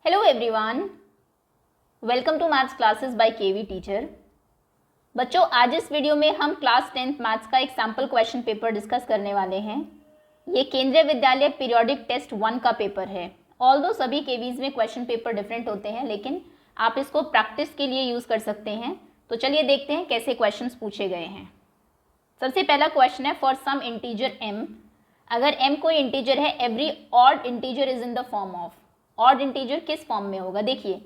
Hello everyone, welcome to maths classes by KV teacher. बच्चों, आज इस वीडियो में हम क्लास 10th मैथ्स का एक सैम्पल क्वेश्चन पेपर डिस्कस करने वाले हैं। ये केंद्रीय विद्यालय पीरियोडिक टेस्ट 1 का पेपर है। ऑल्दो सभी केवीज में क्वेश्चन पेपर डिफरेंट होते हैं, लेकिन आप इसको प्रैक्टिस के लिए यूज़ कर सकते हैं। तो चलिए देखते हैं कैसे क्वेश्चन पूछे गए हैं। सबसे पहला क्वेश्चन है, फॉर सम इंटीजर m, अगर m कोई इंटीजर है, every odd integer is in the form of. Odd integer किस फॉर्म में होगा? देखिए,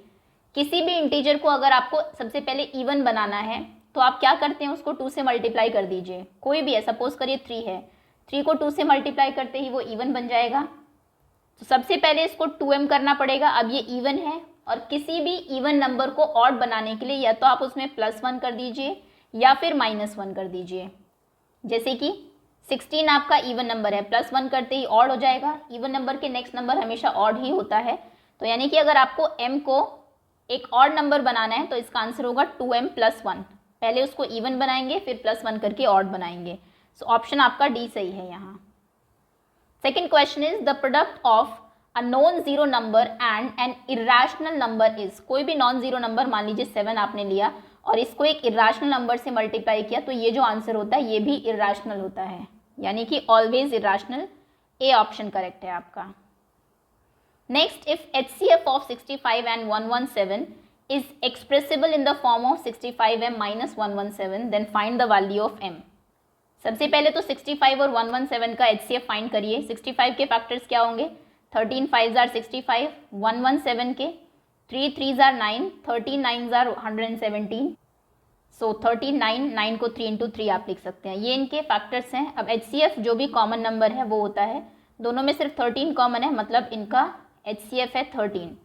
किसी भी इंटीजर को अगर आपको सबसे पहले इवन बनाना है तो आप क्या करते हैं, उसको 2 से मल्टीप्लाई कर दीजिए। कोई भी है, सपोज करिए 3 है, 3 को 2 से मल्टीप्लाई करते ही वो इवन बन जाएगा। तो सबसे पहले इसको 2m करना पड़ेगा। अब ये इवन है, और किसी भी इवन नंबर को ऑड बनाने के लिए या तो आप उसमें +1 कर दीजिए या फिर -1 कर दीजिए। जैसे कि 16 आपका इवन नंबर है, +1 करते ही ऑड हो जाएगा। इवन नंबर के नेक्स्ट नंबर हमेशा ऑड ही होता है। तो यानी कि अगर आपको m को एक ऑड नंबर बनाना है तो इसका आंसर होगा 2m + 1। पहले उसको इवन बनाएंगे, फिर +1 करके ऑड बनाएंगे। सो ऑप्शन आपका डी सही है यहाँ। Second question is, the product of a non zero number and an irrational number is. कोई भी नॉन जीरो नंबर, मान लीजिए 7 आपने लिया और इसको एक इरेशनल नंबर से मल्टीप्लाई किया, तो ये जो आंसर होता है ये भी इरेशनल होता है, यानी कि always irrational. A option correct है आपका। Next, if HCF of 65 and 117 is expressible in the form of 65m minus 117, then find the value of m। सबसे पहले तो 65 और 117 का HCF फाइंड करिए। 65 के फैक्टर्स क्या होंगे? 13 5s are 65, 117 के 3 3s are 9, 13 9s are 117। सो 39, 9 को 3 × 3 आप लिख सकते हैं। ये इनके फैक्टर्स हैं। अब HCF जो भी कॉमन नंबर है वो होता है, दोनों में सिर्फ 13 कॉमन है, मतलब इनका HCF है 13।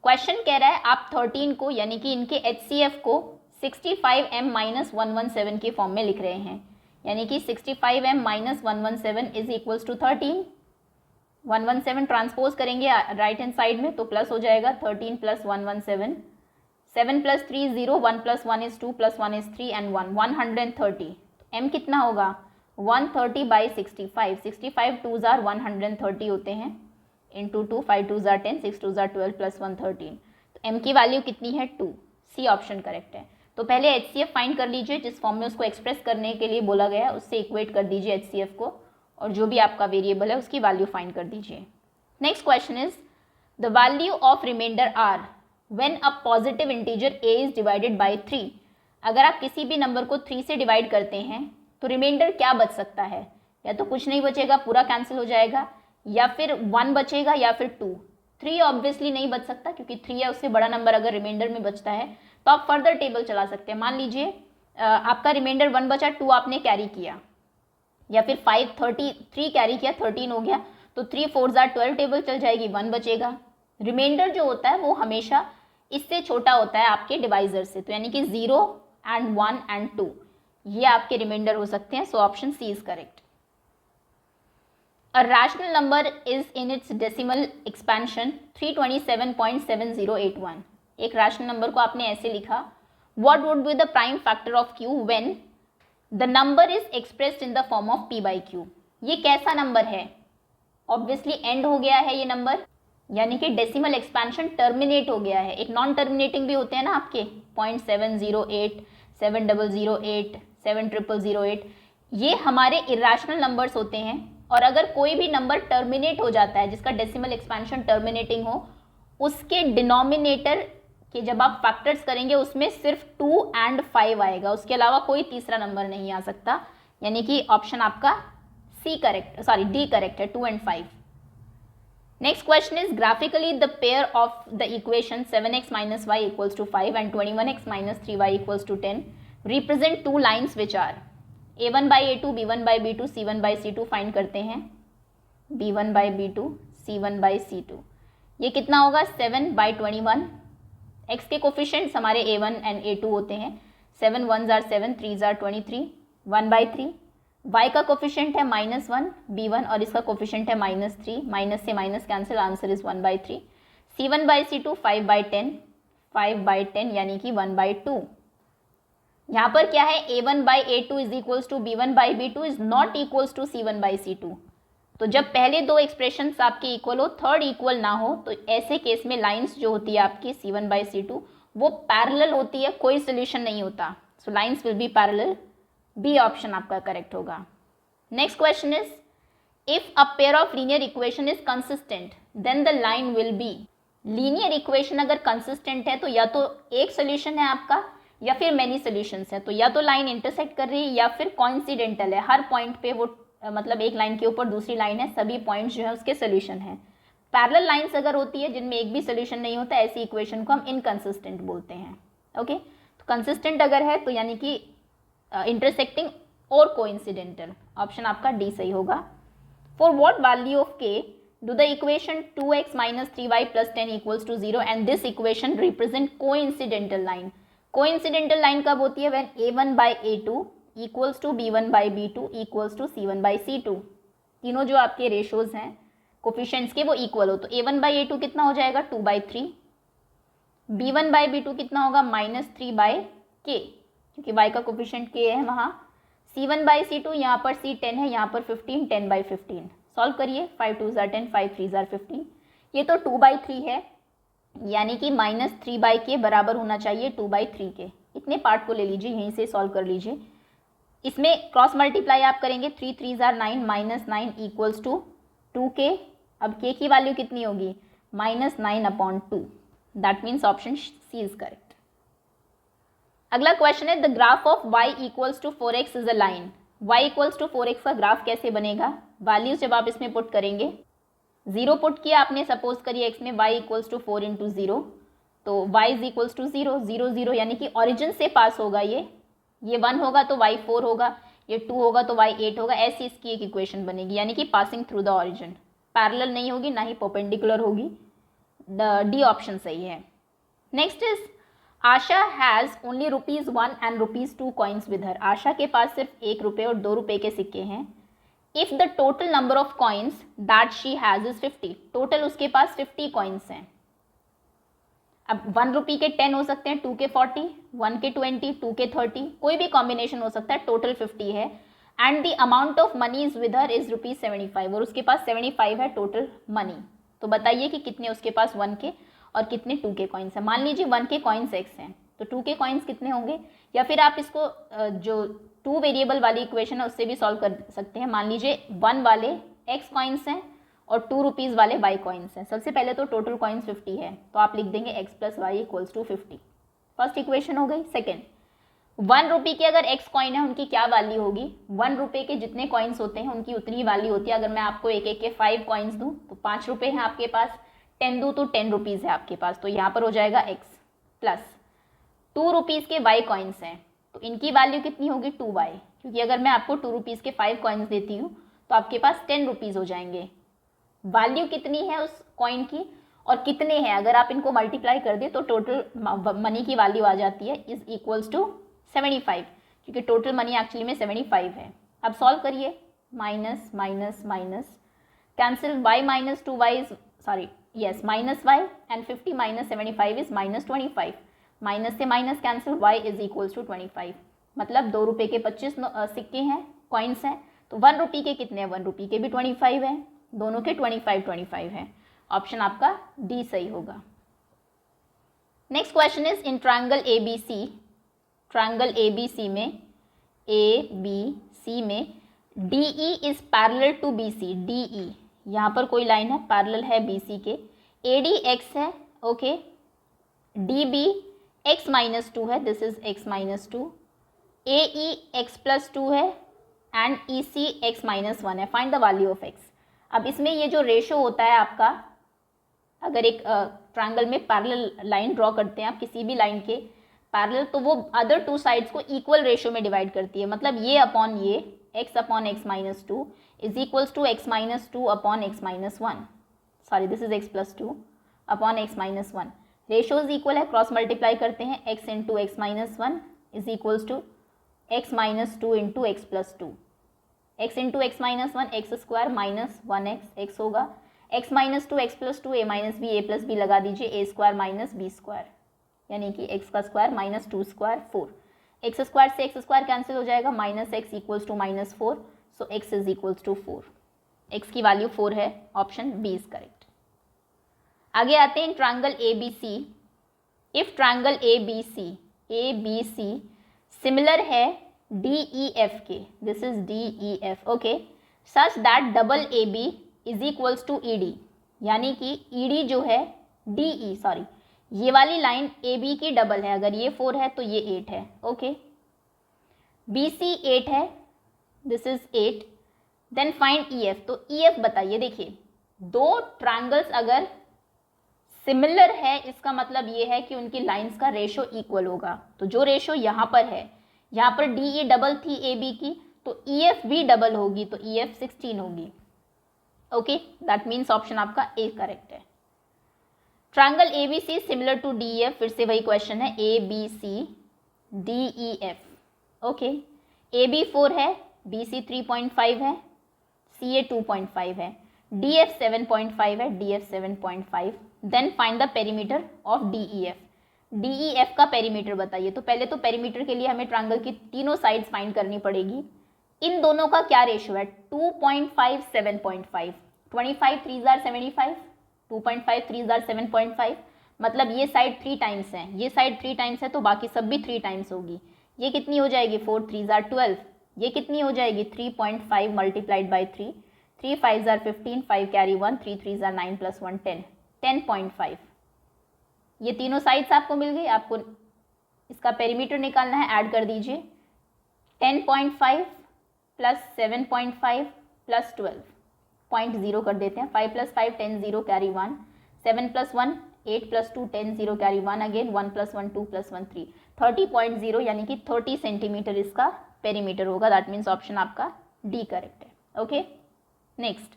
क्वेश्चन कह रहा है आप 13 को, यानी कि इनके HCF को 65m - 117 के फॉर्म में लिख रहे हैं, यानी कि 65m - 117 is equals to 13। 117 transpose करेंगे राइट हैंड साइड में तो प्लस हो जाएगा 13 + 117। 7 + 3 is 0, 1 + 1 is 2 + 1 is 3 and 1 130। तो m कितना होगा? 130/65। 65 2s are 130 होते हैं, into 2, 5 2s are 10, 6 2s are 12 + 1 13। तो m की वैल्यू कितनी है? 2। सी ऑप्शन करेक्ट है। तो पहले HCF फाइंड कर लीजिए, जिस फॉर्म में उसको एक्सप्रेस करने के लिए बोला गया है उससे इक्वेट कर दीजिए HCF को, और जो भी आपका वेरिएबल है उसकी वैल्यू फाइंड कर दीजिए। Next question is, the value of remainder R when a positive integer a is divided by 3। अगर आप किसी भी नंबर को 3 से डिवाइड करते हैं तो रिमाइंडर क्या बच सकता है? या तो कुछ नहीं बचेगा, पूरा कैंसिल हो जाएगा, या फिर 1 बचेगा, या फिर 2। 3 ऑब्वियसली नहीं बच सकता, क्योंकि 3 या उससे बड़ा नंबर अगर रिमाइंडर में बचता है तो आप फर्दर टेबल चला सकते हैं। मान लीजिए आपका रिमाइंडर 1 बचा, 2 आपने कैरी किया, या फिर 5 33 कैरी किया, 13 हो गया, तो 3 4s are 12 टेबल चल जाएगी, 1 बचेगा। रिमाइंडर जो होता है वो हमेशा इससे छोटा होता है आपके डिवाइजर से, तो यानी कि 0 and 1 and 2 ये आपके रिमाइंडर हो सकते हैं। So option C is correct. A rational number is in its decimal expansion 327.7081। एक रैशनल नंबर को आपने ऐसे लिखा, what would be the prime factor of q when the number is expressed in the form of p/q। ये कैसा number है? Obviously and हो गया है ये नंबर, यानी कि डेसिमल एक्सपेंशन टर्मिनेट हो गया है। एक नॉन टर्मिनेटिंग भी होते हैं ना आपके, 0.708, 7008, 7008, ये हमारे इरेशनल नंबर्स होते हैं। और अगर कोई भी नंबर टर्मिनेट हो जाता है जिसका डेसिमल एक्सपेंशन टर्मिनेटिंग हो, उसके डिनोमिनेटर के जब आप फैक्टर्स करेंगे उसमें सिर्फ 2 and 5 आएगा, उसके अलावा कोई तीसरा नंबर नहीं आ सकता, यानी कि ऑप्शन आपका डी करेक्ट है, 2 and 5। Next question is, graphically the pair of the equation 7x - y = 5 and 21x - 3y = 10 represent 2 lines which are a1/a2, b1/b2, c1/c2। फाइंड करते हैं b1/b2, c1/c2। ये कितना होगा? 7/21। x के कोफिशिएंट्स हमारे a1 and a2 होते हैं, 7 1s are 7, 3s are 23, 1/3। y का कोफिशिएंट है -1, b1, और इसका कोफिशिएंट है -3, माइनस से minus cancel, answer is 1/3। c1/c2 5/10, 5/10 यानी कि 1/2। यहाँ पर क्या है? a1/a2 is equals to b1/b2 is not equals to c1/c2। तो जब पहले दो एक्सप्रेशंस आपके इक्वल हो, थर्ड इक्वल ना हो, तो ऐसे केस में लाइंस जो होती है आपकी C1/C2 वो पैरेलल होती है, कोई सोल्यूशन नहीं होता। So lines will be parallel. B option आपका करेक्ट होगा। Next question is if a pair of linear equation is consistent then the line will be. Linear equation अगर कंसिस्टेंट है तो या तो एक सोल्यूशन है आपका या फिर मेनी सोल्यूशंस है, तो या तो लाइन इंटरसेक्ट कर रही है या फिर कोइंसिडेंटल है, हर पॉइंट पे वो मतलब एक लाइन के ऊपर दूसरी लाइन है, सभी पॉइंट्स जो है उसके सोल्यूशन है। पैरेलल लाइंस अगर होती है जिनमें एक भी सोल्यूशन नहीं होता, ऐसी इक्वेशन को हम इनकंसिस्टेंट बोलते हैं। ओके, तो कंसिस्टेंट अगर है तो यानी कि इंटरसेक्टिंग और कोइंसिडेंटल, ऑप्शन आपका डी सही होगा। For what value of K do the equation 2x - 3y + 10 = 0 and this equation represent coincidental line. Coincidental line कब होती है? When a1/a2 equals to b1/b2 equals to c1/c2। तीनों जो आपके रेशोज हैं कोफिशिएंट्स के वो इक्वल हो, तो a1/a2 कितना हो जाएगा? 2/3। b1/b2 कितना होगा? -3/k, क्योंकि y का कोफिशिएंट k है वहाँ। c1/c2 यहाँ पर c 10 है, यहाँ पर 15, 10/15। सॉल्व करिए, 5 2 = 10, 5 3 = 15। ये तो 2/3 है, यानी कि -3/k बराबर होना चाहिए 2/3 के। इतने पार्ट को ले लीजिए, यहीं से सॉल्व कर लीजिए। इसमें क्रॉस मल्टीप्लाई आप करेंगे, 3 3 = 9, -9 = 2k। अब k की वैल्यू कितनी होगी? -9/2। That means option C is correct. अगला क्वेश्चन है the graph of y = 4x is a line. y = 4x का ग्राफ कैसे बनेगा? वैल्यूज जब आप इसमें पुट करेंगे, 0 पुट किया आपने, सपोज करिए x में y = 4 × 0, तो y = 0, 0 0 यानी कि ऑरिजिन से पास होगा ये 1 होगा तो y 4 होगा, ये 2 होगा तो y 8 होगा। ऐसी इसकी एक इक्वेशन बनेगी, यानी कि passing through the origin. Parallel नहीं होगी, ना ही परपेंडिकुलर होगी। डी ऑप्शन सही है। Next is Asha has only ₹1 and ₹2 coins with her. Asha के पास सिर्फ 1 रुपये और 2 रुपये के सिक्के हैं। If the total number of coins that she has is 50। Total उसके पास 50 कॉइन्स हैं। अब 1 रुपये के 10 हो सकते हैं, 2 के 40, 1 के 20, 2 के 30, कोई भी कॉम्बिनेशन हो सकता है। टोटल 50 है and the amount of money is with her is ₹75, और उसके पास 75 है टोटल मनी। तो बताइए कि कितने उसके पास 1 के और कितने 2 के कॉइन्स हैं। मान लीजिए 1 के कॉइन्स x हैं, तो 2 के कॉइन्स कितने होंगे? या फिर आप इसको जो 2 वेरिएबल वाली इक्वेशन है उससे भी सॉल्व कर सकते हैं। मान लीजिए 1 वाले x कॉइन्स हैं और 2 रुपीज़ वाले y कॉइन्स हैं। सबसे पहले तो टोटल कॉइन्स 50 है, तो आप लिख देंगे x + y = 50। फर्स्ट इक्वेशन हो गई। सेकेंड, 1 रुपये के अगर x कॉइन है उनकी क्या वैल्यू होगी? 1 रुपये के जितने कॉइन्स होते हैं उनकी उतनी ही वैल्यू होती है। अगर मैं आपको एक एक के 5 कॉइन्स दूँ तो 5 रुपये हैं आपके पास, 10 दूँ तो 10 रुपीज़ है आपके पास, तो यहाँ पर हो जाएगा x प्लस 2 रुपीज़ के y कॉइन्स हैं, तो इनकी वैल्यू कितनी होगी? 2y, क्योंकि अगर मैं आपको 2 रुपीज़ के 5 कॉइन्स देती हूँ तो आपके पास 10 रुपीज़ हो जाएंगे। वैल्यू कितनी है उस कॉइन की और कितने हैं, अगर आप इनको मल्टीप्लाई कर दें तो टोटल मनी की वैल्यू आ जाती है इज इक्वल्स टू 75, क्योंकि टोटल मनी एक्चुअली में 75 है। अब सॉल्व करिए, minus minus minus cancel, y - 2y is sorry yes -y and 50 - 75 is -25। Minus से minus cancel, y is equals to 25। मतलब 2 रुपये के 25 सिक्के हैं, कॉइन्स हैं, तो 1 रुपये के कितने हैं? 1 रुपये के भी 25 हैं, दोनों के 25 है। ऑप्शन आपका डी सही होगा। Next question is in triangle ABC, triangle ABC में DE is parallel to BC। DE यहाँ पर कोई लाइन है, पैरेलल है BC के। AD x है, ओके। DB x - 2 है, this is x - 2। AE x + 2 है एंड EC x - 1 है। Find the value of x। अब इसमें ये जो रेशो होता है आपका, अगर एक ट्रायंगल में पैरेलल लाइन ड्रॉ करते हैं आप किसी भी लाइन के पैरेलल, तो वो अदर 2 साइड्स को इक्वल रेशो में डिवाइड करती है। मतलब ये अपॉन ये x upon x - 2 is equals to x - 2 अपॉन x - 1, sorry this is x + 2 अपॉन x - 1। रेशोज इक्वल है, क्रॉस मल्टीप्लाई करते हैं, x × x - 1 is equals to x - 2 × x + 2। x × x - 1 x² - 1x x होगा, x - 2 x + 2 a - b a + b लगा दीजिए, a² - b², यानी कि x² - 2² 4। x² से x² कैंसिल हो जाएगा, -x = -4, so x is equals to 4। x की value 4 है, ऑप्शन बी इज करेक्ट। आगे आते हैं triangle A B C. If triangle A B C similar है डी ई एफ के, this is D E F, okay, such that double A B is equals to E D, यानी कि E D जो है D ई, sorry, ये वाली line A B की double है, अगर ये 4 है तो ये 8 है, ओके, बी सी 8 है, this is 8, then find E F. तो ई एफ बताइए। देखिए, दो ट्रायंगल्स अगर सिमिलर है इसका मतलब ये है कि उनकी लाइंस का रेशो इक्वल होगा। तो जो रेशो यहाँ पर है, यहाँ पर डी ई डबल थी ए बी की, तो ई एफ भी डबल होगी, तो ई एफ 16 होगी, ओके, दैट मीन्स ऑप्शन आपका ए करेक्ट है। Triangle A B C similar to D F, फिर से वही क्वेश्चन है, A B C D E F, okay, A B 4 है, बी सी 3.5 है, सी ए 2.5 है, डी एफ 7.5 है, D F 7.5, then find the perimeter of D E F. D E F का perimeter बताइए। तो पहले तो पेरीमीटर के लिए हमें ट्रायंगल की तीनों साइड्स फाइंड करनी पड़ेगी। इन दोनों का क्या रेशियो है, 2.5 7.5, 25 3 जार 75, 2.5 3 जार 7.5, मतलब ये साइड 3 टाइम्स है, ये साइड 3 टाइम्स है, तो बाकी सब भी 3 टाइम्स होगी। ये कितनी हो जाएगी, 4 3 जार 12, ये कितनी हो जाएगी 3.5 multiplied by 3, 3 5 jar 15, 5 carry 1, 3 3 jar 9 plus 1 10, 10.5। ये तीनों साइड्स आपको मिल गई। आपको इसका पेरीमीटर निकालना है, ऐड कर दीजिए, 10.5 प्लस 7.5 प्लस 12, 0 कर देते हैं, 5 plus 5 10 0 carry 1, 7 plus 1 8 plus 2 10 0 carry 1 again, 1 plus 1 2 plus 1 3, 30.0 यानी कि 30 सेंटीमीटर इसका पेरीमीटर होगा। दैट मीन्स ऑप्शन आपका डी करेक्ट है, okay. Next,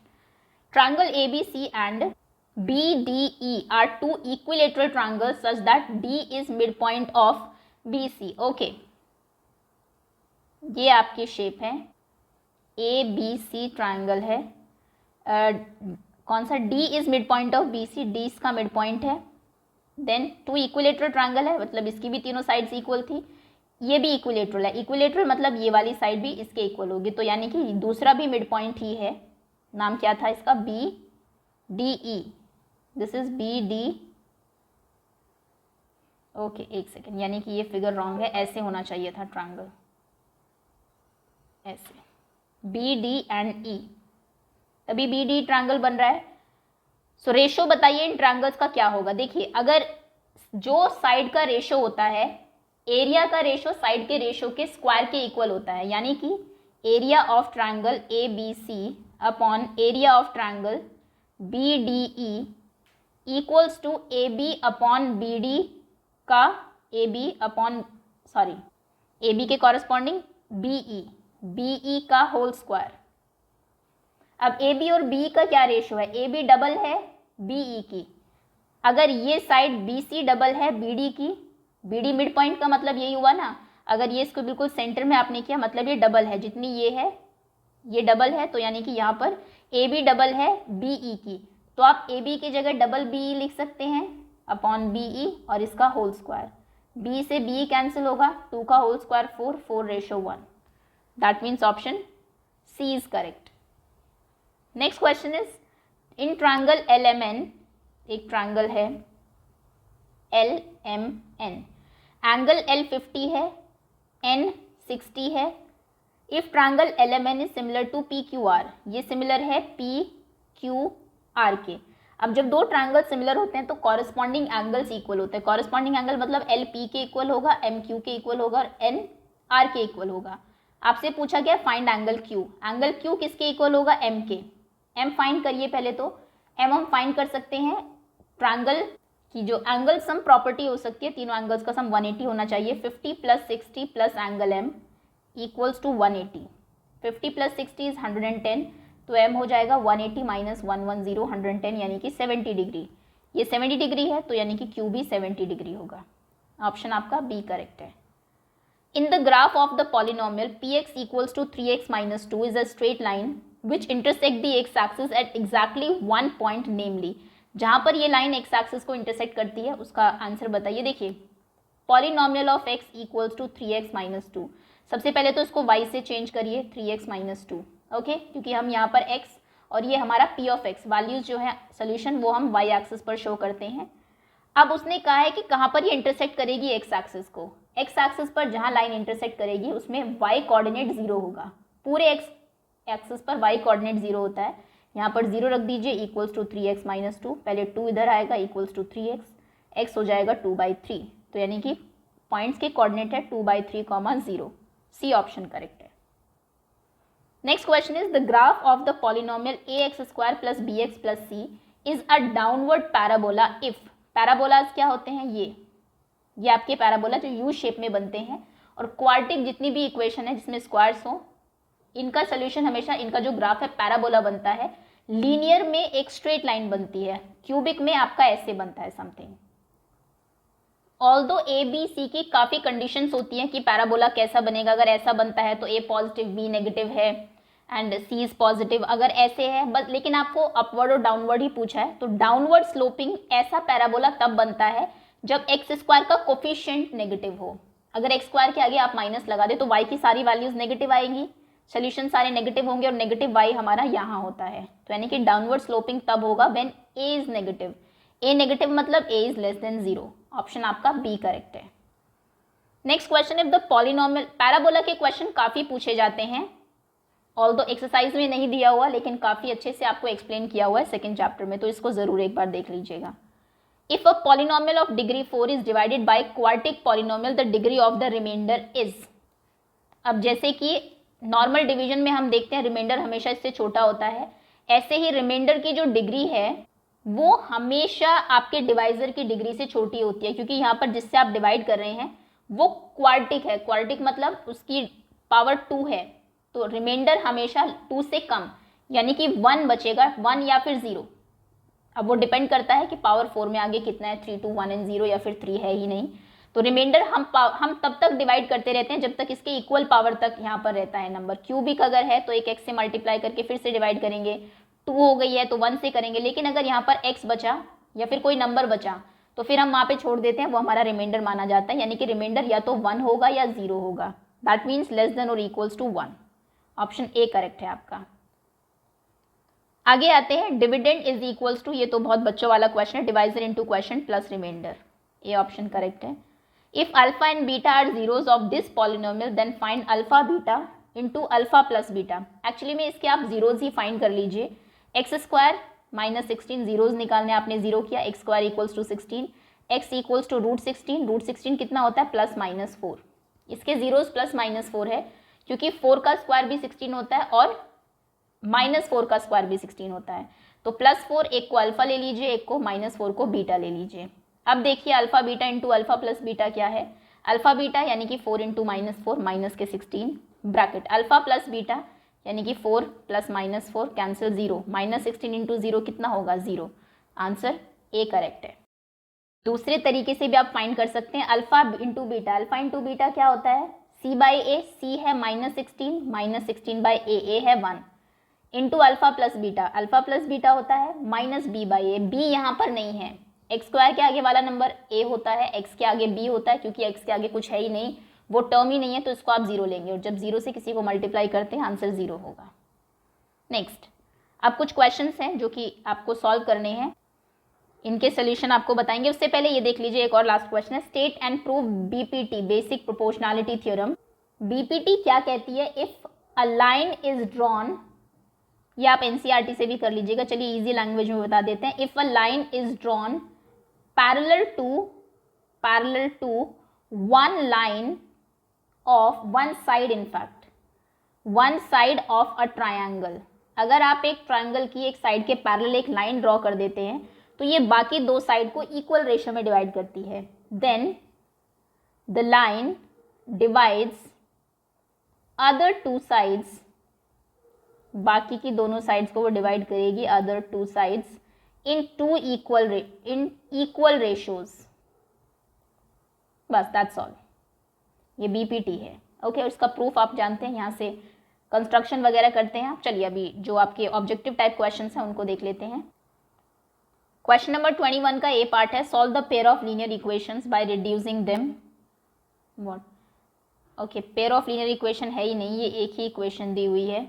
triangle A B C and BDE are two equilateral triangles such that D is midpoint of BC. Okay, ये आपकी shape है, ABC triangle है, कौन सा, D is midpoint of BC, D इसका midpoint है, then to equilateral triangle है, मतलब इसकी भी तीनों साइड्स इक्वल थी, ये भी इक्विलेटरल है, इक्विलेटरल मतलब ये वाली साइड भी इसके इक्वल होगी, तो यानी कि दूसरा भी midpoint ही है, नाम क्या था इसका, BDE, this is B D, okay, एक सेकेंड, यानी कि ये फिगर रॉन्ग है, ऐसे होना चाहिए था ट्रायंगल, ऐसे, बी डी एंड ई, तभी बी डी ट्रायंगल बन रहा है। सो रेशो बताइए इन ट्रायंगल्स का क्या होगा। देखिए, अगर जो साइड का रेशो होता है, एरिया का रेशो साइड के रेशो के स्क्वायर के इक्वल होता है, यानी कि area of triangle A B C upon area of triangle B D E equals to A B upon B D का A B upon, sorry, A B के corresponding B E का whole square. अब A B और B का क्या ratio है, A B double है B E की, अगर ये साइड बी सी डबल है बी डी की, बी डी मिड पॉइंट का मतलब यही हुआ ना, अगर ये इसको बिल्कुल सेंटर में आपने किया मतलब ये डबल है, जितनी ये है ये डबल है, तो यानी कि यहाँ पर ए बी डबल है बी ई की, तो आप ए बी की जगह डबल बी ई लिख सकते हैं अपॉन बी ई और इसका होल स्क्वायर, बी से बी कैंसिल होगा, 2 का whole square 4, 4:1, that means option C is correct. Next question is, in triangle L M N, एक ट्रायंगल है L M N, angle L 50 है, एन 60 है, if triangle L M N is similar to P Q R, ये similar है P Q R के। अब जब दो ट्रायंगल सिमिलर होते हैं तो कॉरस्पॉन्डिंग एंगल्स इक्वल होते हैं, कॉरस्पॉन्डिंग एंगल मतलब एल पी के इक्वल होगा, एम क्यू के इक्वल होगा और एन आर के इक्वल होगा। आपसे पूछा गया find angle Q, angle Q किसके इक्वल होगा, एम के, एम फाइंड करिए पहले, तो एम हम फाइंड कर सकते हैं ट्रायंगल की जो एंगल सम प्रॉपर्टी हो सकती है, तीनों एंगल्स का सम 180 होना चाहिए, 50 + 60 + angle M equals to 180, 50 + 60 is 110, तो एम हो जाएगा 180 - 110 110 यानी कि 70 डिग्री, ये 70 डिग्री है तो यानी कि क्यू भी 70 डिग्री होगा, ऑप्शन आपका बी करेक्ट है। In the graph of the polynomial px = 3x - 2 is a straight line which intersect the x axis at exactly one point, namely, जहाँ पर ये लाइन एक्स एक्सिस को इंटरसेक्ट करती है उसका आंसर बताइए। देखिए, पॉलिनोमियल ऑफ x = 3x - 2, सबसे पहले तो इसको y से चेंज करिए 3x - 2, ओके, क्योंकि हम यहाँ पर x और ये हमारा p ऑफ x वैल्यूज जो है सोल्यूशन वो हम y एक्सिस पर शो करते हैं। अब उसने कहा है कि कहाँ पर ये इंटरसेक्ट करेगी x एक्सिस को। x एक्सिस पर जहाँ लाइन इंटरसेक्ट करेगी उसमें y कोऑर्डिनेट 0 होगा। पूरे x एक्सिस पर y कोऑर्डिनेट 0 होता है। यहाँ पर 0 रख दीजिए, इक्वल्स टू 3x माइनस 2, पहले 2 इधर आएगा, इक्वल्स टू 3x, x हो जाएगा 2/3। तो यानी कि पॉइंट्स के कोऑर्डिनेट है 2/3, 0। सी ऑप्शन करेक्ट है। Next question is the graph of the polynomial ax² plus bx plus c is a downward parabola if. Parabolas क्या होते हैं? ये आपके पैराबोला जो यू शेप में बनते हैं, और क्वाड्रेटिक जितनी भी इक्वेशन है जिसमें स्क्वायर्स हो, इनका सोल्यूशन हमेशा, इनका जो ग्राफ है पैराबोला बनता है। लीनियर में एक स्ट्रेट लाइन बनती है, क्यूबिक में आपका ऐसे बनता है something. Although A B C की काफ़ी कंडीशंस होती हैं कि पैराबोला कैसा बनेगा। अगर ऐसा बनता है तो ए पॉजिटिव बी नेगेटिव है एंड सी इज पॉजिटिव, अगर ऐसे है बस। लेकिन आपको अपवर्ड और डाउनवर्ड ही पूछा है, तो डाउनवर्ड स्लोपिंग ऐसा पैराबोला तब बनता है जब x² का कोफिशिएंट नेगेटिव हो। अगर x² के आगे आप माइनस लगा दे तो y की सारी वैल्यूज नेगेटिव आएंगी, सोल्यूशन सारे नेगेटिव होंगे और नेगेटिव y हमारा यहाँ होता है। तो यानी कि डाउनवर्ड स्लोपिंग तब होगा when a is negative. a negative मतलब a is less than 0। Option आपका बी करेक्ट है। Next question, if the polynomial, parabola के क्वेश्चन काफ़ी पूछे जाते हैं, ऑल्दो एक्सरसाइज में नहीं दिया हुआ लेकिन काफ़ी अच्छे से आपको एक्सप्लेन किया हुआ है सेकेंड चैप्टर में, तो इसको ज़रूर एक बार देख लीजिएगा। If a polynomial of degree 4 is divided by quadratic polynomial, the degree of the remainder is. अब जैसे कि नॉर्मल डिवीजन में हम देखते हैं रिमाइंडर हमेशा इससे छोटा होता है, ऐसे ही रिमाइंडर की जो डिग्री है वो हमेशा आपके डिवाइजर की डिग्री से छोटी होती है, क्योंकि यहाँ पर जिससे आप डिवाइड कर रहे हैं वो क्वाड्रेटिक है। क्वाड्रेटिक मतलब उसकी पावर 2 है, तो रिमाइंडर हमेशा 2 से कम, यानी कि 1 बचेगा, 1 या फिर 0। अब वो डिपेंड करता है कि पावर 4 में आगे कितना है, 3 2 1 एंड 0 या फिर 3 है ही नहीं। तो रिमाइंडर हम तब तक डिवाइड करते रहते हैं जब तक इसके इक्वल पावर तक यहाँ पर रहता है नंबर। क्यूबिक अगर है तो एक x से मल्टीप्लाई करके फिर से डिवाइड करेंगे, 2 हो गई है तो 1 से करेंगे। लेकिन अगर यहाँ पर x बचा या फिर कोई नंबर बचा तो फिर हम वहाँ पे छोड़ देते हैं, वो हमारा रिमाइंडर माना जाता है। यानी कि रिमाइंडर या तो 1 होगा या 0 होगा, दैट मीन्स लेस देन और equals to 1। Option A correct है आपका। आगे आते हैं, डिविडेंड इज इक्वल्स टू, ये तो बहुत बच्चों वाला क्वेश्चन है, divisor into question plus remainder. ये ऑप्शन करेक्ट है। If alpha and beta are zeros of this polynomial then find alpha beta into alpha plus beta. Actually में इसके आप जीरोज ही फाइंड कर लीजिए। x² माइनस 16 जीरोज निकालने आपने 0 किया, x² equals to 16, x equals to √16, √16 कितना होता है +-4। इसके जीरोज +-4 है क्योंकि 4 का स्क्वायर भी 16 होता है और -4 का स्क्वायर भी 16 होता है। तो +4 एक को अल्फा ले लीजिए, एक को -4 को बीटा ले लीजिए। अब देखिए alpha beta into alpha plus beta क्या है। अल्फा बीटा यानी कि 4 इंटू -4 माइनस के 16 ब्रैकेट, अल्फा प्लस बीटा यानी कि 4 + -4 कैंसिल 0, -16 इंटू 0 कितना होगा 0। आंसर ए करेक्ट है। दूसरे तरीके से भी आप फाइंड कर सकते हैं, alpha into beta. Alpha into beta क्या होता है, c/a, c है -16 बाई a है 1 into alpha plus beta. Alpha plus beta होता है -b/a, b यहाँ पर नहीं है, x² के आगे वाला नंबर a होता है, x के आगे b होता है, क्योंकि x के आगे कुछ है ही नहीं, वो टर्म ही नहीं है, तो इसको आप 0 लेंगे और जब 0 से किसी को मल्टीप्लाई करते हैं आंसर 0 होगा। नेक्स्ट, अब कुछ क्वेश्चंस हैं जो कि आपको सॉल्व करने हैं, इनके सोल्यूशन आपको बताएंगे। उससे पहले ये देख लीजिए, एक और लास्ट क्वेश्चन है, state and prove BPT, basic proportionality theorem. BPT क्या कहती है, if a line is drawn, ये आप एनसीईआरटी से भी कर लीजिएगा, चलिए इजी लैंग्वेज में बता देते हैं। If a line is drawn parallel to one line of one side, in fact one side of a triangle. अगर आप एक ट्रायंगल की एक साइड के पैरेलल एक लाइन ड्रॉ कर देते हैं तो ये बाकी दो साइड को इक्वल रेशियो में डिवाइड करती है। Then the line divides other two sides, बाकी की दोनों साइड्स को वो डिवाइड करेगी, other two sides in equal ratios. बस दैट्स ऑल, ये बीपीटी है। ओके, उसका प्रूफ आप जानते हैं, यहाँ से कंस्ट्रक्शन वगैरह करते हैं आप। चलिए अभी जो आपके ऑब्जेक्टिव टाइप क्वेश्चंस हैं उनको देख लेते हैं। क्वेश्चन नंबर 21 का ए पार्ट है, solve the pair of linear equations by reducing them. What, okay, pair of linear equation है ही नहीं, ये एक ही इक्वेशन दी हुई है।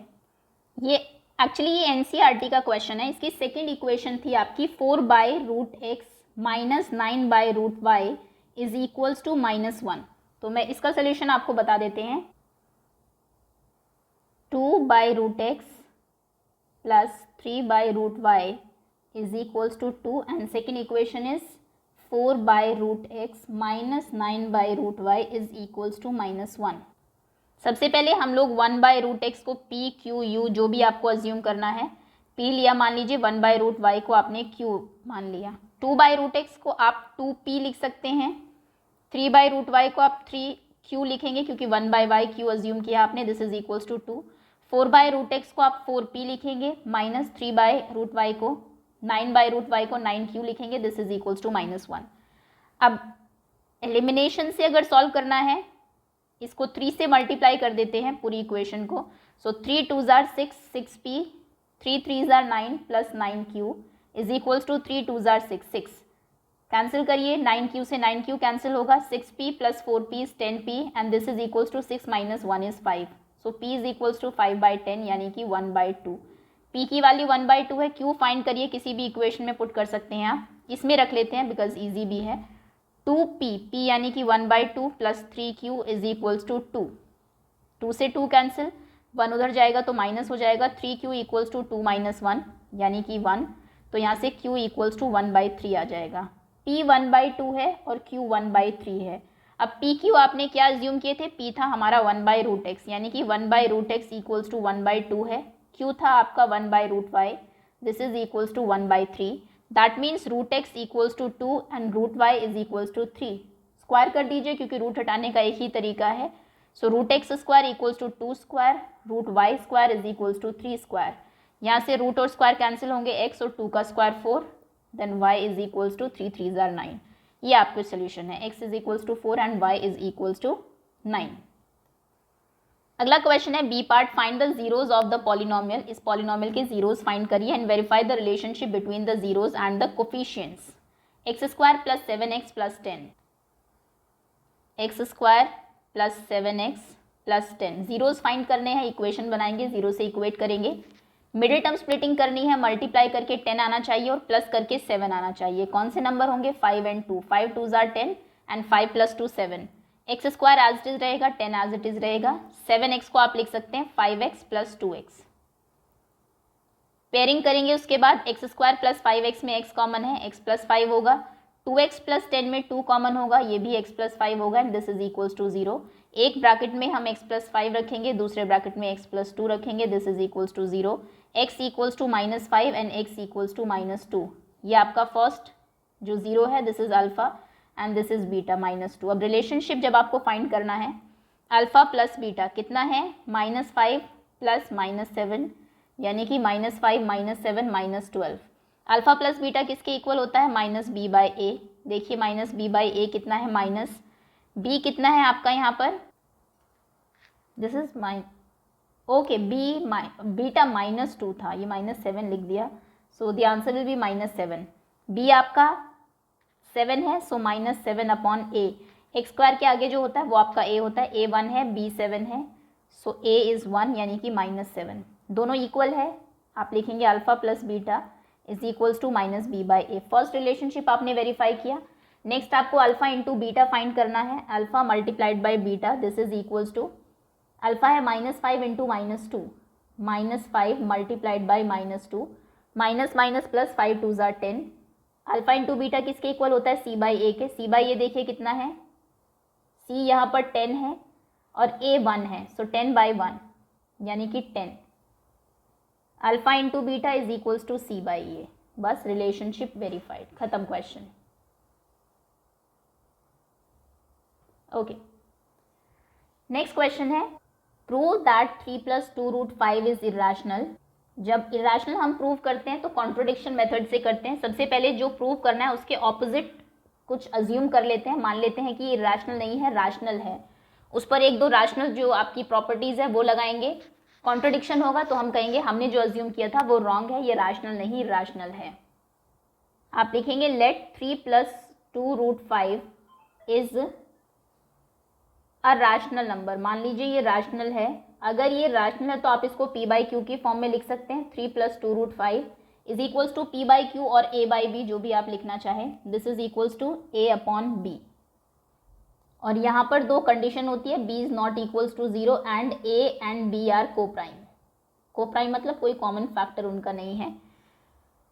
ये एक्चुअली ये एनसीईआरटी का क्वेश्चन है। इसकी सेकंड इक्वेशन थी आपकी 4/√x minus 9/√y is equals to -1। तो मैं इसका सोल्यूशन आपको बता देते हैं। 2/√x plus 3/√y is equals to 2 and second equation is 4/√x minus 9/√y is equals to -1। सबसे पहले हम लोग 1/√x को p q u जो भी आपको अज्यूम करना है p लिया, मान लीजिए 1/√y को आपने q मान लिया। 2/√x को आप 2p लिख सकते हैं। 3/√y को आप 3q लिखेंगे क्योंकि 1/y q अज्यूम किया आपने, this is equals to 2। 4/√x को आप 4p लिखेंगे, माइनस 3/√y को 9/√y को 9q लिखेंगे, दिस इज इक्वल्स टू -1। अब एलिमिनेशन से अगर सॉल्व करना है, इसको 3 से मल्टीप्लाई कर देते हैं पूरी इक्वेशन को। So 3 2s are 6, 6p, 3 3s are 9 plus 9q is equals to 3 2s are 6, 6 cancel करिए, 9q से 9q कैंसिल होगा, 6p plus 4p is 10p and this is equals to 6 minus 1 is 5। So p is equals to 5/10 यानी कि 1/2। p की value 1/2 है। q find करिए, किसी भी इक्वेशन में पुट कर सकते हैं आप, इसमें रख लेते हैं बिकॉज ईजी भी है। 2p, p यानी कि 1/2 plus 3q is equals to 2। 2 से 2 कैंसिल, 1 उधर जाएगा तो माइनस हो जाएगा, 3q इक्वल्स टू 2 माइनस 1 यानी कि 1। तो यहाँ से q इक्वल्स टू 1/3 आ जाएगा। p 1/2 है और q 1/3 है। अब p q आपने क्या अज्यूम किए थे, p था हमारा 1/√x यानी कि 1/√x इक्वल्स टू 1/2 है। q था आपका 1/√y, this is equals to 1/3। That means √x equals to 2 and √y is equals to 3। Square कर दीजिए क्योंकि रूट हटाने का एक ही तरीका है। So √x square equals to 2 square, √y square is equals to 3 square. यहाँ से रूट और स्क्वायर कैंसिल होंगे, x और 2 का square 4, then y is equals to 3 3s are 9। ये आपका सोल्यूशन है, x is equals to 4 and y is equals to 9। अगला क्वेश्चन है B part, find the zeros of the polynomial. इस पॉलिनोमियल के जीरोज फाइंड करिए and verify the relationship between the zeros and the coefficients. x² plus 7x plus 10, x² plus 7x plus 10 zeros find करने हैं। Equation बनाएंगे, zero से equate करेंगे, middle term splitting करनी है, मल्टीप्लाई करके 10 आना चाहिए और प्लस करके 7 आना चाहिए। कौन से नंबर होंगे, 5 and 2, 5 2s are 10 and 5 plus 2 7। x² as it is रहेगा, 10 एज इट इज रहेगा। 7x को आप लिख सकते हैं 5x प्लस 2x। पेयरिंग करेंगे, उसके बाद x² प्लस 5x में x कॉमन है, x प्लस 5 होगा। 2x प्लस 10 में 2 कॉमन होगा, ये भी x प्लस 5 होगा and this is equals to 0। एक ब्रैकेट में हम x प्लस 5 रखेंगे, दूसरे ब्रैकेट में x प्लस 2 रखेंगे, this is equals to 0। x equals to -5 and x equals to -2। ये आपका फर्स्ट जो 0 है, this is alpha and this is beta -2। अब रिलेशनशिप जब आपको फाइंड करना है, अल्फा प्लस बीटा कितना है, -5 प्लस -7 यानी कि -5 -7 -12। अल्फा प्लस बीटा किसके इक्वल होता है, -b/a। देखिए -b/a कितना है, माइनस b कितना है आपका यहाँ पर, दिस इज ओके बीटा -2 था, ये -7 लिख दिया, so the answer will be -7। b आपका 7 है, सो -7/a। x² के आगे जो होता है वो आपका a होता है, a 1 है, b 7 है, सो a इज 1 यानी कि -7। दोनों इक्वल है, आप लिखेंगे alpha plus beta is equals to -b/a। First relationship आपने वेरीफाई किया। नेक्स्ट आपको अल्फा इंटू बीटा फाइंड करना है, alpha multiplied by beta, this is equals to alpha है -5 into -2, -5 multiplied by -2, minus minus plus 5 2s are 10। Alpha into beta किसके equal होता है, c/a के। c/a देखिए कितना है, c यहाँ पर 10 है और a 1 है, सो 10/1 यानी कि 10। Alpha into beta is equals to c/a। बस रिलेशनशिप वेरीफाइड, खत्म क्वेश्चन। ओके, नेक्स्ट क्वेश्चन है प्रूव दैट 3 + 2√5 इज इरेशनल। जब इरेशनल हम प्रूव करते हैं तो कॉन्ट्रोडिक्शन मेथड से करते हैं। सबसे पहले जो प्रूव करना है उसके ऑपोजिट कुछ अज्यूम कर लेते हैं, मान लेते हैं कि ये रैशनल नहीं है, रैशनल है। उस पर एक दो रैशनल जो आपकी प्रॉपर्टीज है वो लगाएंगे। कॉन्ट्रोडिक्शन होगा तो हम कहेंगे हमने जो अज्यूम किया था वो रॉन्ग है, ये रैशनल नहीं रैशनल है। आप लिखेंगे let 3 + 2√5 is a rational number. मान लीजिए ये रैशनल है, अगर ये रैशनल है तो आप इसको p बाई क्यू की फॉर्म में लिख सकते हैं, 3 + 2√5 is equals to p by Q और a बाई b, जो भी आप लिखना चाहें, this is equals to a/b। और यहाँ पर दो कंडीशन होती है, b is not equals to 0 and a and b are coprime. Coprime मतलब कोई कॉमन फैक्टर उनका नहीं है।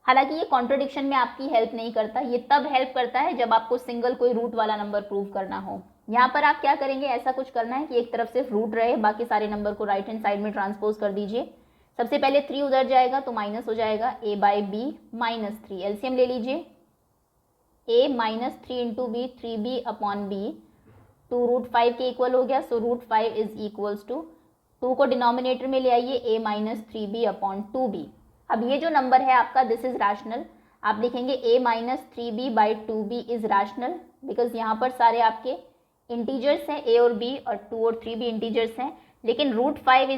हालांकि ये कॉन्ट्रडिक्शन में आपकी हेल्प नहीं करता, ये तब हेल्प करता है जब आपको सिंगल कोई रूट वाला नंबर प्रूव करना हो। यहाँ पर आप क्या करेंगे, ऐसा कुछ करना है कि एक तरफ सिर्फ रूट रहे, बाकी सारे नंबर को राइट हैंड साइड में ट्रांसपोज कर दीजिए। सबसे पहले 3 उधर जाएगा तो माइनस हो जाएगा a बाई बी -3। एलसीएम ले लीजिए, a -3 इंटू बी, 3b/b, 2√5 के इक्वल हो गया। सो √5 इज इक्वल्स टू 2 को डिनोमिनेटर में ले आइए, a -3b/2b। अब ये जो नंबर है आपका, दिस इज रैशनल। आप लिखेंगे a -3b/2b is rational, because यहाँ पर सारे आपके इंटीजर्स हैं, a और b, और 2 और 3 भी इंटीजर्स हैं। लेकिन √5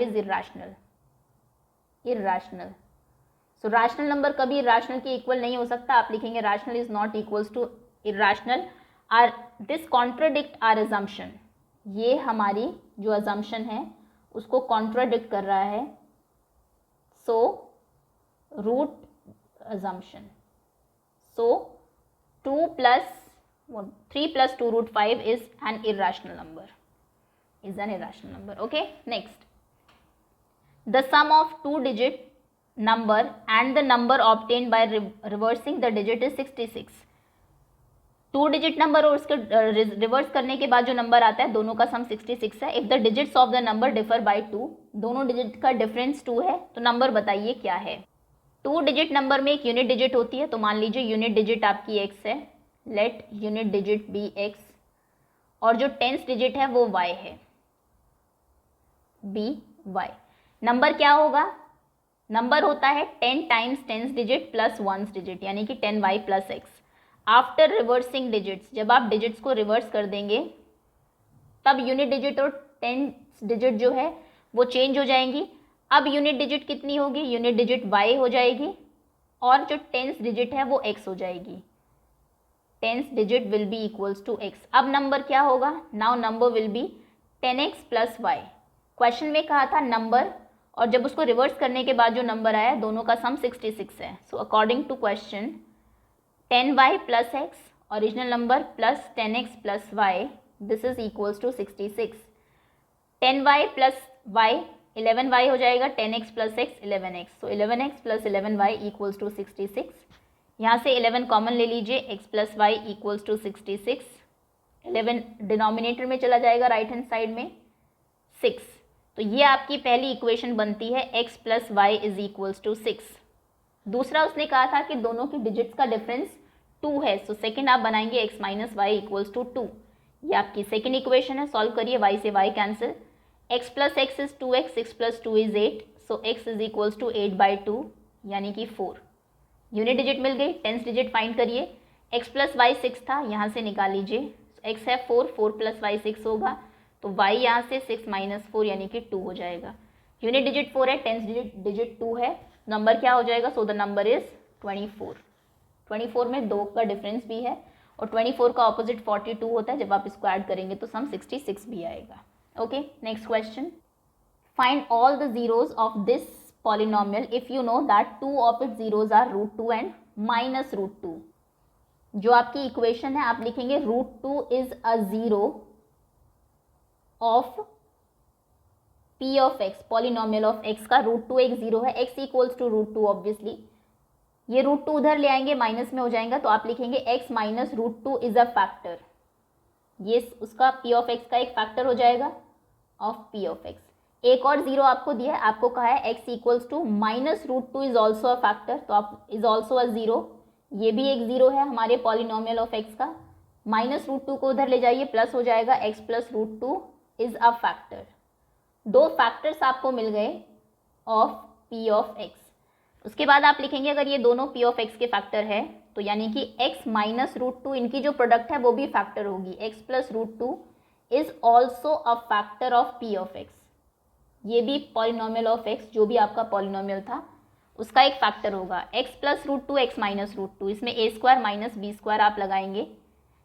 is irrational. So rational number कभी इर्राशनल के इक्वल नहीं हो सकता। आप लिखेंगे rational is not equals to irrational. Our this contradict our assumption, ये हमारी जो अजम्पशन है उसको कॉन्ट्राडिक्ट कर रहा है। So root assumption, so 3 + 2√5 is an irrational number, okay. Next, the sum of 2-digit number and the number obtained by reversing the digit is 66। 2 digit number और उसके रिवर्स करने के बाद जो नंबर आता है, दोनों का सम 66 है। If the digits of the number differ by 2, दोनों डिजिट का डिफरेंस 2 है, तो नंबर बताइए क्या है। 2 डिजिट नंबर में एक यूनिट डिजिट होती है, तो मान लीजिए यूनिट डिजिट आपकी x है, let unit digit be x, और जो 10th डिजिट है वो y है, by। नंबर क्या होगा, नंबर होता है 10 times 10th digit plus 1st digit, यानी कि 10y plus x। After reversing digits, जब आप डिजिट्स को रिवर्स कर देंगे तब यूनिट डिजिट और 10th डिजिट जो है वो चेंज हो जाएंगी। अब यूनिट डिजिट कितनी होगी, यूनिट डिजिट y हो जाएगी, और जो 10th डिजिट है वो x हो जाएगी। 10th digit will be equals to x। अब नंबर क्या होगा, now number will be 10x plus y। Question में कहा था नंबर, और जब उसको रिवर्स करने के बाद जो नंबर आया, दोनों का सम 66 है। So according to question 10y plus x, original number, plus 10x plus y, this is equals to 66। 10y plus y 11y हो जाएगा, 10x plus x 11x, so 11x plus 11y equals to 66। यहाँ से 11 common ले लीजिए, x plus Y equals to 66। 11 denominator में चला जाएगा right hand side में, 6। तो ये आपकी पहली इक्वेशन बनती है, x plus Y is equals to 6। दूसरा उसने कहा था कि दोनों की डिजिट्स का डिफरेंस 2 है, सो सेकंड आप बनाएंगे x minus Y equals to 2। ये आपकी सेकंड इक्वेशन है, सॉल्व करिए, y से y cancel, x plus X is 2x, 6 plus 2 is 8, so x is equals to 8/2 यानी कि 4। यूनिट डिजिट मिल गई, 10th डिजिट फाइंड करिए, x प्लस वाई 6 था, यहाँ से निकाल लीजिए, x है 4, 4 प्लस वाई 6 होगा, तो y यहाँ से 6 माइनस 4 यानी कि 2 हो जाएगा। यूनिट डिजिट 4 है, 10th डिजिट 2 है, नंबर क्या हो जाएगा, सो द नंबर इज 24। 24 में 2 का डिफरेंस भी है, और 24 का ऑपोजिट 42 होता है, जब आप इसको ऐड करेंगे तो सम 66 भी आएगा। Okay, next question, find all the zeros of this polynomial if you know that 2 of its zeros are √2 and minus √2। जो आपकी इक्वेशन है, आप लिखेंगे √2 is a zero of p of x, polynomial of x का √2 एक zero है, x equals to √2 obviously. ये √2 उधर ले आएंगे, माइनस में हो जाएगा, तो आप लिखेंगे x minus √2 is a factor. ये उसका p of x का एक फैक्टर हो जाएगा ऑफ p of x। एक और जीरो आपको दिया है, आपको कहा है x equals to minus √2 is also a factor, तो आप इज ऑल्सो अ जीरो, ये भी एक जीरो है हमारे पॉलिनोमियल ऑफ x का। माइनस √2 को उधर ले जाइए, प्लस हो जाएगा, x plus √2 is a factor. 2 factors आपको मिल गए ऑफ p ऑफ x। उसके बाद आप लिखेंगे अगर ये दोनों p ऑफ x के फैक्टर है, तो यानी कि x माइनस √2 इनकी जो प्रोडक्ट है वो भी फैक्टर होगी, x plus √2 is also a factor of p of x। ये भी पॉलिनोमियल ऑफ x, जो भी आपका पॉलिनोमियल था उसका एक फैक्टर होगा, x प्लस √2 x माइनस √2, इसमें a² माइनस b² आप लगाएंगे,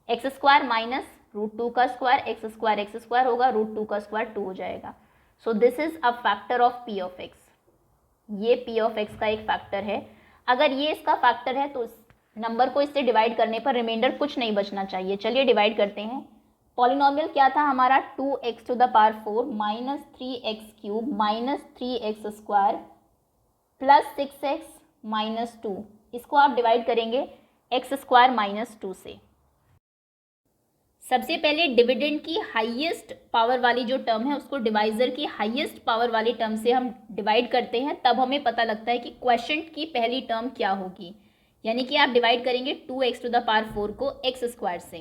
x² माइनस √2 का स्क्वायर, x² होगा, √2 का स्क्वायर 2 हो जाएगा। So this is a factor of P of x. ये पी ऑफ एक्स का एक फैक्टर है। अगर ये इसका फैक्टर है तो नंबर को इससे डिवाइड करने पर रिमाइंडर कुछ नहीं बचना चाहिए। चलिए डिवाइड करते हैं। पॉलिनोमियल क्या था हमारा, 2x⁴ minus 3x³ minus 3x² plus 6x minus 2। इसको आप डिवाइड करेंगे x² माइनस 2 से। सबसे पहले डिविडेंड की हाईएस्ट पावर वाली जो टर्म है उसको डिवाइजर की हाईएस्ट पावर वाली टर्म से हम डिवाइड करते हैं, तब हमें पता लगता है कि क्वोशिएंट की पहली टर्म क्या होगी। यानी कि आप डिवाइड करेंगे 2x⁴ को x² से,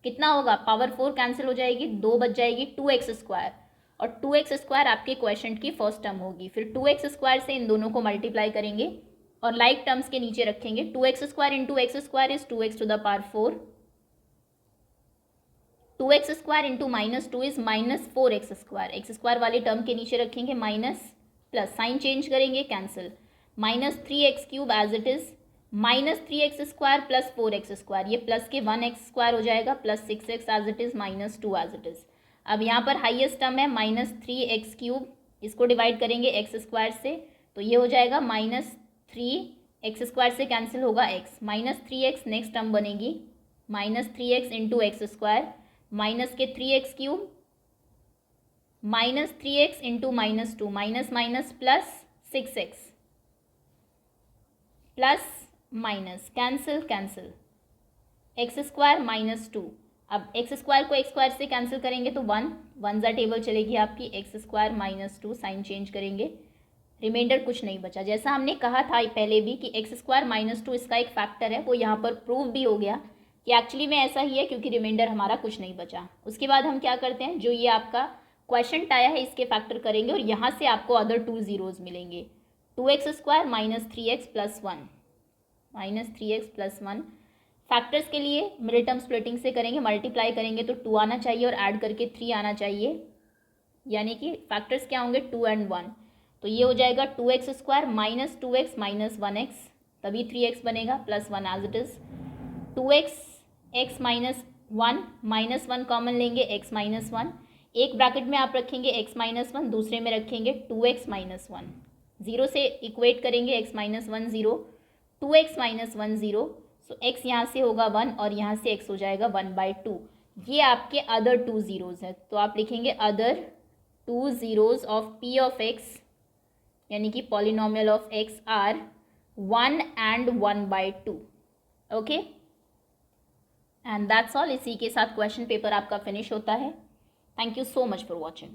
कितना होगा, पावर 4 कैंसिल हो जाएगी, 2 बच जाएगी 2x², और 2x² आपके क्वोशिएंट की फर्स्ट टर्म होगी। फिर 2x² से इन दोनों को मल्टीप्लाई करेंगे और लाइक टर्म्स के नीचे रखेंगे। 2x² into x² is 2x⁴, 2x² into minus 2 is minus 4x², x² वाली टर्म के नीचे रखेंगे माइनस, प्लस साइन चेंज करेंगे, cancel, minus 3x³ as it is, minus 3x² plus 4x², ये प्लस के 1x² हो जाएगा, plus 6x as it is, minus 2 as it is. अब यहाँ पर हाईएस्ट टर्म है माइनस 3x³, इसको डिवाइड करेंगे x² से, तो ये हो जाएगा माइनस 3x² से कैंसिल होगा x, minus 3x next term बनेगी, minus 3x into x², minus के 3x³ minus 3x into minus 2, minus minus plus 6x plus minus, cancel cancel, x² minus 2। अब x² को x² से कैंसिल करेंगे तो 1 ज़ा टेबल चलेगी आपकी, x² माइनस 2, साइन चेंज करेंगे, रिमाइंडर कुछ नहीं बचा। जैसा हमने कहा था पहले भी कि x² माइनस 2 इसका एक फैक्टर है, वो यहाँ पर प्रूव भी हो गया कि एक्चुअली में ऐसा ही है, क्योंकि रिमाइंडर हमारा कुछ नहीं बचा। उसके बाद हम क्या करते हैं, जो ये आपका क्वेश्चन आया है इसके फैक्टर करेंगे और यहाँ से आपको अदर 2 जीरोज़ मिलेंगे। 2x² minus 3x plus 1, minus 3x plus 1। Factors के लिए मिडिल टर्म स्प्लिटिंग से करेंगे, मल्टीप्लाई करेंगे तो 2 आना चाहिए और ऐड करके 3 आना चाहिए, यानी कि फैक्टर्स क्या होंगे 2 और 1। तो ये हो जाएगा 2x² minus 2x minus 1x, तभी 3x बनेगा, plus 1 as it is. 2x minus 1 minus 1 common लेंगे, x माइनस 1, एक ब्रैकेट में आप रखेंगे x माइनस 1, दूसरे में रखेंगे 2x माइनस 1, 0 से इक्वेट करेंगे x माइनस 1 0, 2x माइनस 1 0, सो x यहाँ से होगा 1 और यहाँ से x हो जाएगा 1/2। ये आपके अदर 2 जीरोज़ हैं, तो आप लिखेंगे other 2 zeros of p of x, यानी कि polynomial of x are 1 and 1/2। Okay, and that's all. इसी के साथ क्वेश्चन पेपर आपका फिनिश होता है। Thank you so much for watching.